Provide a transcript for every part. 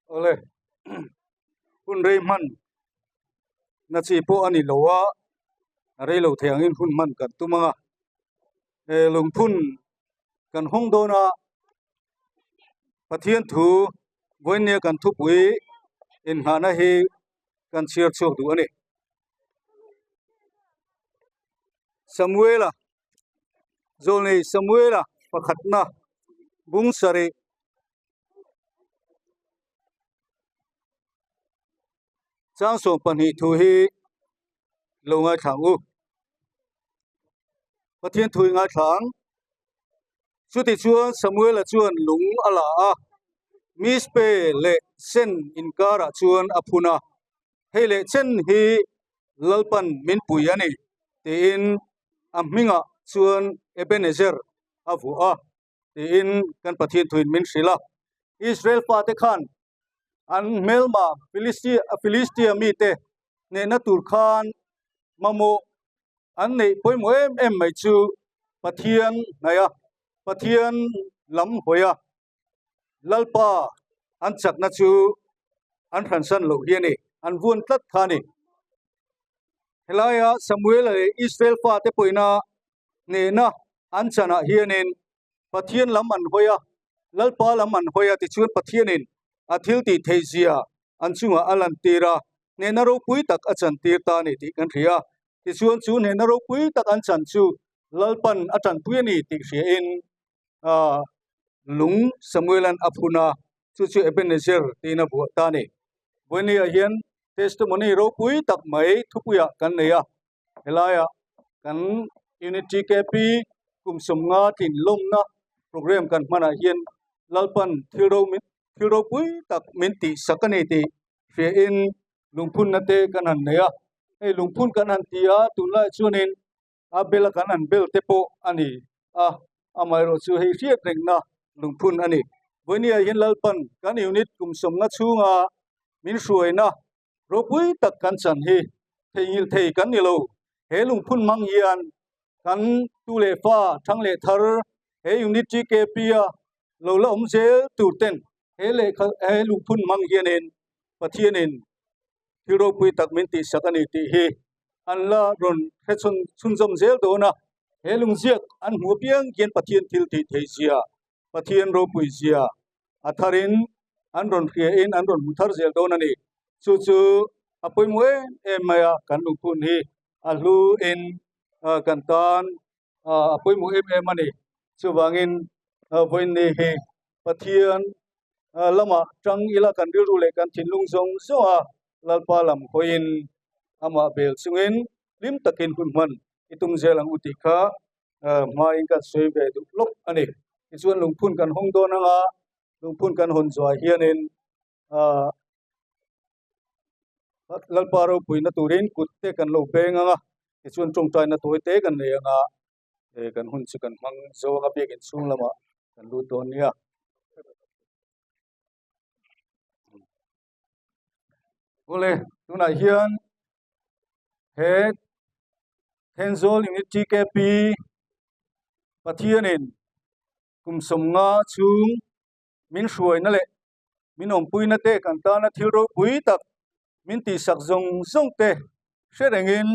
ole hun rei man na chi po ani lowa rei lo thiang in hun man kan tumanga lung phun kan hong do na pathian thu voine kan thu pui in hana hi kan chiar chok du ani Samuela zolni Samuela pakhatna bung sari chang so pani thu hi lo ngai thang u pathian thu ngai thang chu ti chuan Samuel a chuan lung ala a mispe le sen inkara chuan aphuna hele chen hi lalpan min pui ani tin amhinga chuan Ebenezer avu a tin kan pathian thuin min sila Israel pa te khan an melma Philistia mi te ne na tur khan mamo an nei poimo em mai chu pathian naya pathian lam hoya lalpa an chak na chu an phansan lo hiani an vun tlat khani helaya Samuel le Israel pa te poina ne na an chana hianin pathian lam an hoya lalpa lam an hoya ti chuan pathianin athil ti theizia an chunga alan tira ne na ro pui tak achan tir ta ni ti kan thia ti chuan chu ne na ro pui tak an chan chu lalpan atan puini ti hria in lung Samuelan aphuna chu Ebenezer tina bu ta ni boini a hian testimony ro pui tak mai thupuya kan neya helaya kan unity kp kumsumnga tin lomna program kan mana hian lalpan thiro pui tak minti sakani ti hria in lungphun na te kan han neya lungphun kan han tia tunla chuanin abela kan han bel te po ani amai ro chu hei hriat rengna lungphun ani boini a hian lalpan kan unit kumsumnga chunga min hruaina ro pui tak kan chan hi theil thei kan ni lo he lungphun mang hian kan tu le fa thang le thar he unity kp a lo la om zel tu ten he lungphun mang hianin pathianin hero pui tak min ti sakani ti hi an la ron khechun chunjom zel do na he lungziak an hu piang kian pathian thil ti theizia pathian ro pui zia atharin an ron khia in an ron muthar zel do na ni chu apoi moe emaya kan lungphun hi alu in kan tan apoi moe emani chu wangin voin hi pathian lama tang ila kan ru le kan thinlung zong so lalpa lam hoin ama bel sungin lim takin kunman itung zelang utika ma inka soi be du lok ani chuan lungphun kan hong do na nga lungphun kan hon zwa hianin lalpa ro puina turin kutte kan lo benga nga chuan tongtai na toite kan ne nga kan hun chi kan mang zo nga bekin chung lama kan lu ton nia ole tuna hian he Henzol unity kp pathianin kumsomnga chung min hruaina le min om puina te kan ta na thil ro pui tak min ti sak zong zong te hrenengin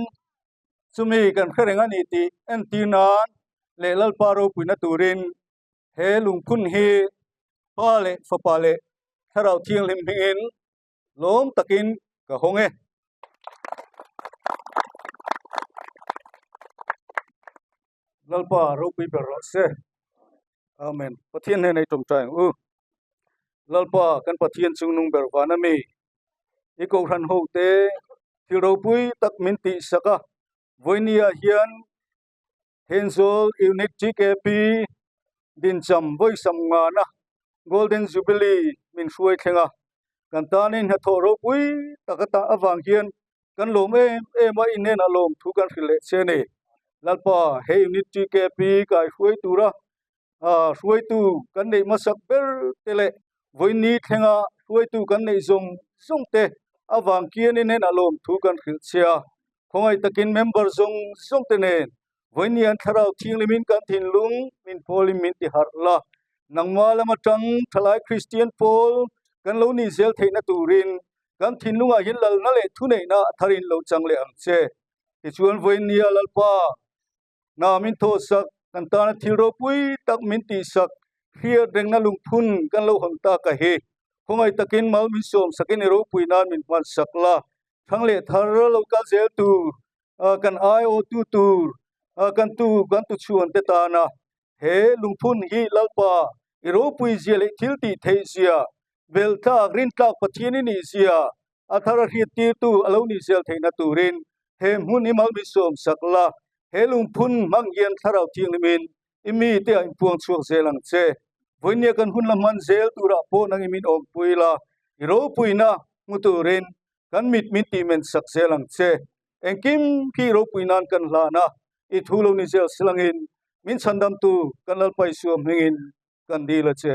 chumi kan hreneng ani ti en ti nan le lalpa ro puina turin he lungphun hi pa le fa pa le tharau thiang lim hingin lom takin ka honge lalpa ro pui per se amen pathian he nei tom tang lalpa kan pathian chung nung ber vanami iko ran ho te thiro pui tak min ti saka voinia hian Henzol unity kp din cham voi sam nga na golden jubilee min hruai thlenga kan tanin ha thoro pui takata awang hian kan lom em in na lom thu kan rile chene lalpa he unity kp kai hruai tura hruai tu kan nei masak ber tele voini thlenga hruai tu kan nei zong zong te awang kian in na lom thu kan rile chia khongai takin member zong te nen voinian tharau thing limin kan thinlung min polim min ti harla nangma lama tang thalai Christian Paul kan lo ni zel theina turin kan thinlunga hin lal na le thu nei na tharin lo chang le ang che ti chuan voin nia lalpa na min tho sak kan ta na thil ro pui tak min ti sak hria reng na lung phun kan lo hon ta ka he khongai takin mal min som sakin ro pui nan min man sakla thang le thar lo ka zel tu kan ai o tu kan tu chuan te ta na he lung phun hi lalpa ro pui zel thil ti thei sia belta green tlak pathiani ni sia athara hi ti tu alo ni zel theina turin he mun imal mi som sakla he lung phun mang yen tharau thing min imi te in puang chuak zelang che voinia kan hun lam man zel tura po nang imin om puila iro puina muturin kan mit ti men sak zelang che engkim ki ro puinan kan hlana I thulo ni zel silangin min chandam tu kan lalpai suam hengin kan dila che